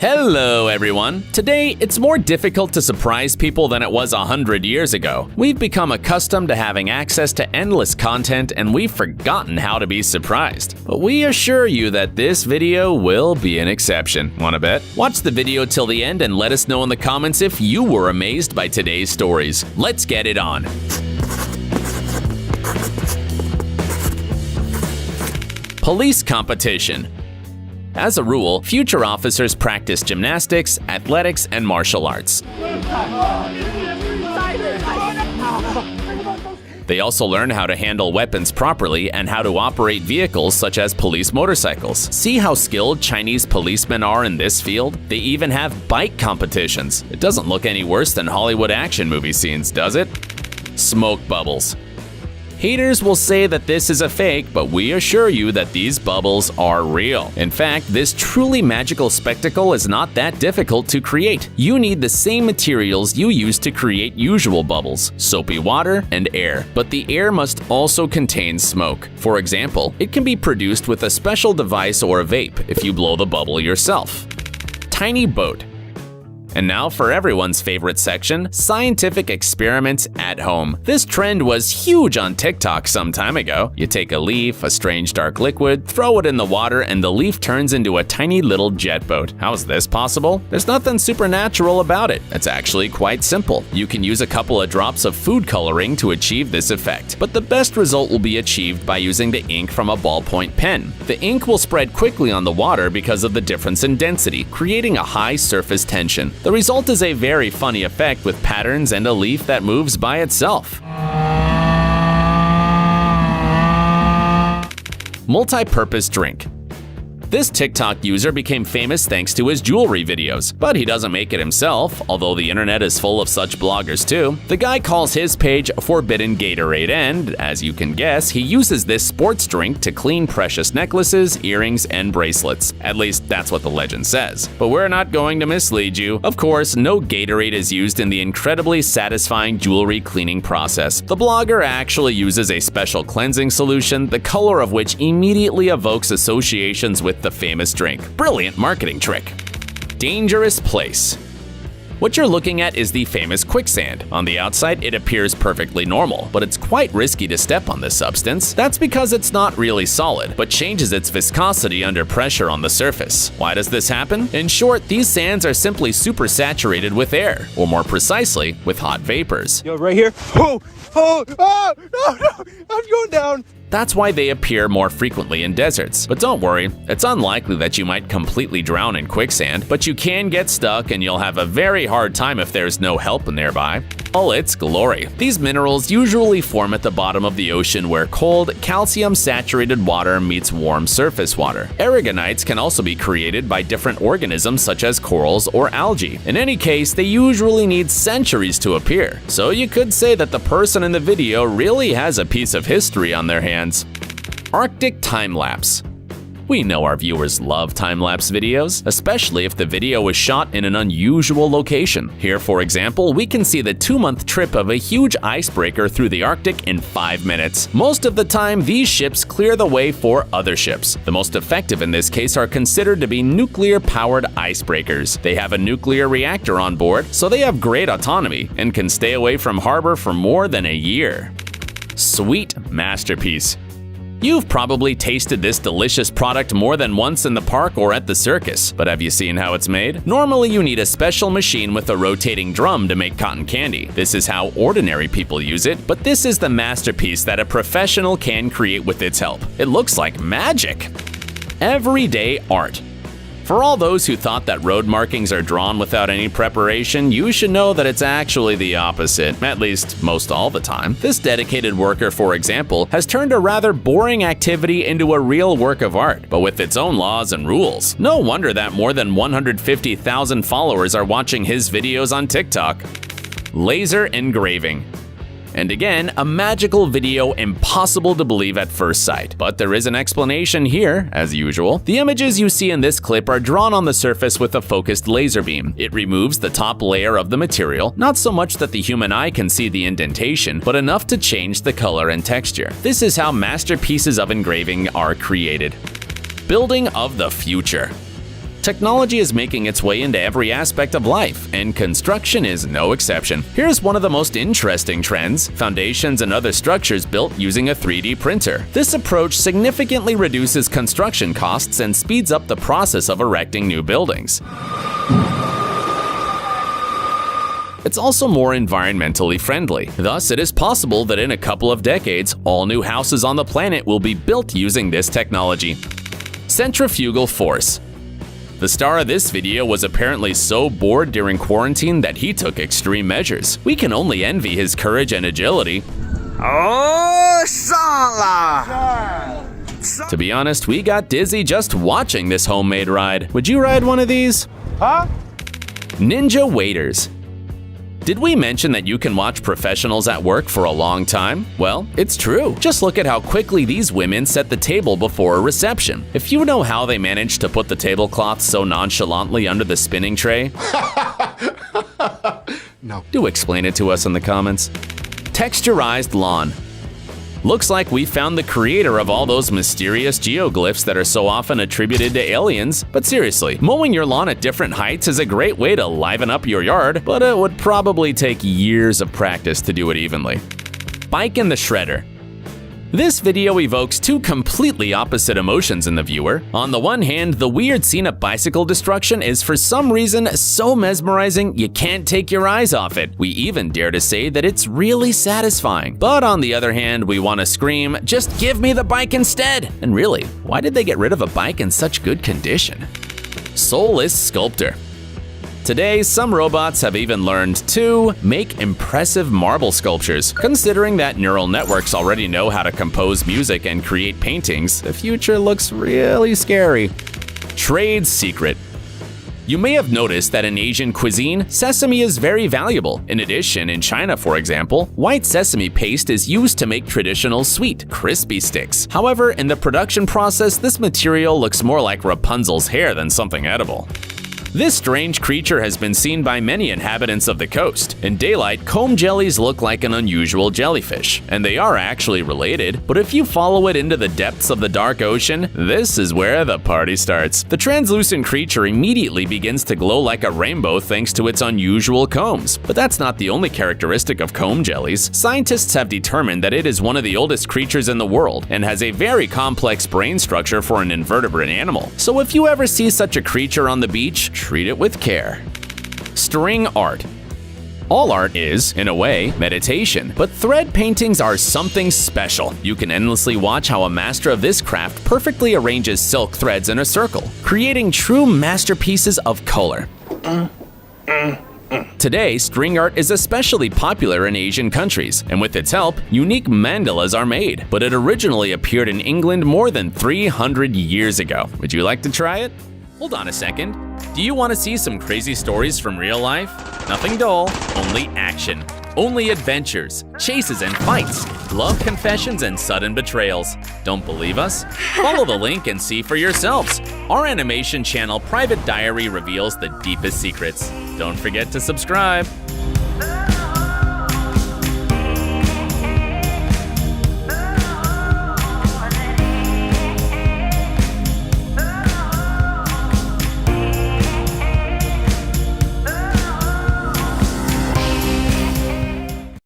Hello everyone! Today, it's more difficult to surprise people than it was 100 years ago. We've become accustomed to having access to endless content and we've forgotten how to be surprised. But we assure you that this video will be an exception. Wanna bet? Watch the video till the end and let us know in the comments if you were amazed by today's stories. Let's get it on! Police competition. As a rule, future officers practice gymnastics, athletics, and martial arts. They also learn how to handle weapons properly and how to operate vehicles such as police motorcycles. See how skilled Chinese policemen are in this field? They even have bike competitions. It doesn't look any worse than Hollywood action movie scenes, does it? Smoke bubbles. Haters will say that this is a fake, but we assure you that these bubbles are real. In fact, this truly magical spectacle is not that difficult to create. You need the same materials you use to create usual bubbles, soapy water and air. But the air must also contain smoke. For example, it can be produced with a special device or a vape if you blow the bubble yourself. Tiny boat. And now for everyone's favorite section, scientific experiments at home. This trend was huge on TikTok some time ago. You take a leaf, a strange dark liquid, throw it in the water, and the leaf turns into a tiny little jet boat. How is this possible? There's nothing supernatural about it. It's actually quite simple. You can use a couple of drops of food coloring to achieve this effect, but the best result will be achieved by using the ink from a ballpoint pen. The ink will spread quickly on the water because of the difference in density, creating a high surface tension. The result is a very funny effect with patterns and a leaf that moves by itself. Multi-purpose drink. This TikTok user became famous thanks to his jewelry videos, but he doesn't make it himself, although the internet is full of such bloggers too. The guy calls his page Forbidden Gatorade and, as you can guess, he uses this sports drink to clean precious necklaces, earrings, and bracelets. At least that's what the legend says. But we're not going to mislead you. Of course, no Gatorade is used in the incredibly satisfying jewelry cleaning process. The blogger actually uses a special cleansing solution, the color of which immediately evokes associations with the famous drink. Brilliant marketing trick. Dangerous place. What you're looking at is the famous quicksand. On the outside, it appears perfectly normal, but it's quite risky to step on this substance. That's because it's not really solid, but changes its viscosity under pressure on the surface. Why does this happen? In short, these sands are simply supersaturated with air, or more precisely, with hot vapors. Yo, right here. No, I'm going down. That's why they appear more frequently in deserts. But don't worry, it's unlikely that you might completely drown in quicksand, but you can get stuck and you'll have a very hard time if there's no help nearby. All its glory. These minerals usually form at the bottom of the ocean where cold, calcium-saturated water meets warm surface water. Aragonites can also be created by different organisms such as corals or algae. In any case, they usually need centuries to appear. So you could say that the person in the video really has a piece of history on their hands. Arctic time-lapse. We know our viewers love time-lapse videos, especially if the video was shot in an unusual location. Here, for example, we can see the 2-month trip of a huge icebreaker through the Arctic in 5 minutes. Most of the time, these ships clear the way for other ships. The most effective in this case are considered to be nuclear-powered icebreakers. They have a nuclear reactor on board, so they have great autonomy and can stay away from harbor for more than a year. Sweet masterpiece. You've probably tasted this delicious product more than once in the park or at the circus, but have you seen how it's made? Normally you need a special machine with a rotating drum to make cotton candy. This is how ordinary people use it, but this is the masterpiece that a professional can create with its help. It looks like magic. Everyday art. For all those who thought that road markings are drawn without any preparation, you should know that it's actually the opposite, at least most all the time. This dedicated worker, for example, has turned a rather boring activity into a real work of art, but with its own laws and rules. No wonder that more than 150,000 followers are watching his videos on TikTok. Laser engraving. And again, a magical video impossible to believe at first sight. But there is an explanation here, as usual. The images you see in this clip are drawn on the surface with a focused laser beam. It removes the top layer of the material, not so much that the human eye can see the indentation, but enough to change the color and texture. This is how masterpieces of engraving are created. Building of the future. Technology is making its way into every aspect of life, and construction is no exception. Here's one of the most interesting trends: foundations and other structures built using a 3D printer. This approach significantly reduces construction costs and speeds up the process of erecting new buildings. It's also more environmentally friendly. Thus, it is possible that in a couple of decades, all new houses on the planet will be built using this technology. Centrifugal force. The star of this video was apparently so bored during quarantine that he took extreme measures. We can only envy his courage and agility. To be honest, we got dizzy just watching this homemade ride. Would you ride one of these? Huh? Ninja waiters. Did we mention that you can watch professionals at work for a long time? Well, it's true. Just look at how quickly these women set the table before a reception. If you know how they manage to put the tablecloth so nonchalantly under the spinning tray, no. Do explain it to us in the comments. Texturized lawn. Looks like we found the creator of all those mysterious geoglyphs that are so often attributed to aliens. But seriously, mowing your lawn at different heights is a great way to liven up your yard, but it would probably take years of practice to do it evenly. Bike in the shredder. This video evokes two completely opposite emotions in the viewer. On the one hand, the weird scene of bicycle destruction is for some reason so mesmerizing you can't take your eyes off it. We even dare to say that it's really satisfying. But on the other hand, we want to scream, just give me the bike instead! And really, why did they get rid of a bike in such good condition? Soulless sculptor. Today, some robots have even learned to make impressive marble sculptures. Considering that neural networks already know how to compose music and create paintings, the future looks really scary. Trade secret. You may have noticed that in Asian cuisine, sesame is very valuable. In addition, in China, for example, white sesame paste is used to make traditional sweet, crispy sticks. However, in the production process, this material looks more like Rapunzel's hair than something edible. This strange creature has been seen by many inhabitants of the coast. In daylight, comb jellies look like an unusual jellyfish, and they are actually related, but if you follow it into the depths of the dark ocean, this is where the party starts. The translucent creature immediately begins to glow like a rainbow thanks to its unusual combs. But that's not the only characteristic of comb jellies. Scientists have determined that it is one of the oldest creatures in the world and has a very complex brain structure for an invertebrate animal. So if you ever see such a creature on the beach, treat it with care. String art. All art is, in a way, meditation, but thread paintings are something special. You can endlessly watch how a master of this craft perfectly arranges silk threads in a circle, creating true masterpieces of color. Today, string art is especially popular in Asian countries, and with its help, unique mandalas are made. But it originally appeared in England more than 300 years ago. Would you like to try it? Hold on a second. Do you want to see some crazy stories from real life? Nothing dull, only action. Only adventures, chases and fights, love confessions and sudden betrayals. Don't believe us? Follow the link and see for yourselves. Our animation channel Private Diary reveals the deepest secrets. Don't forget to subscribe.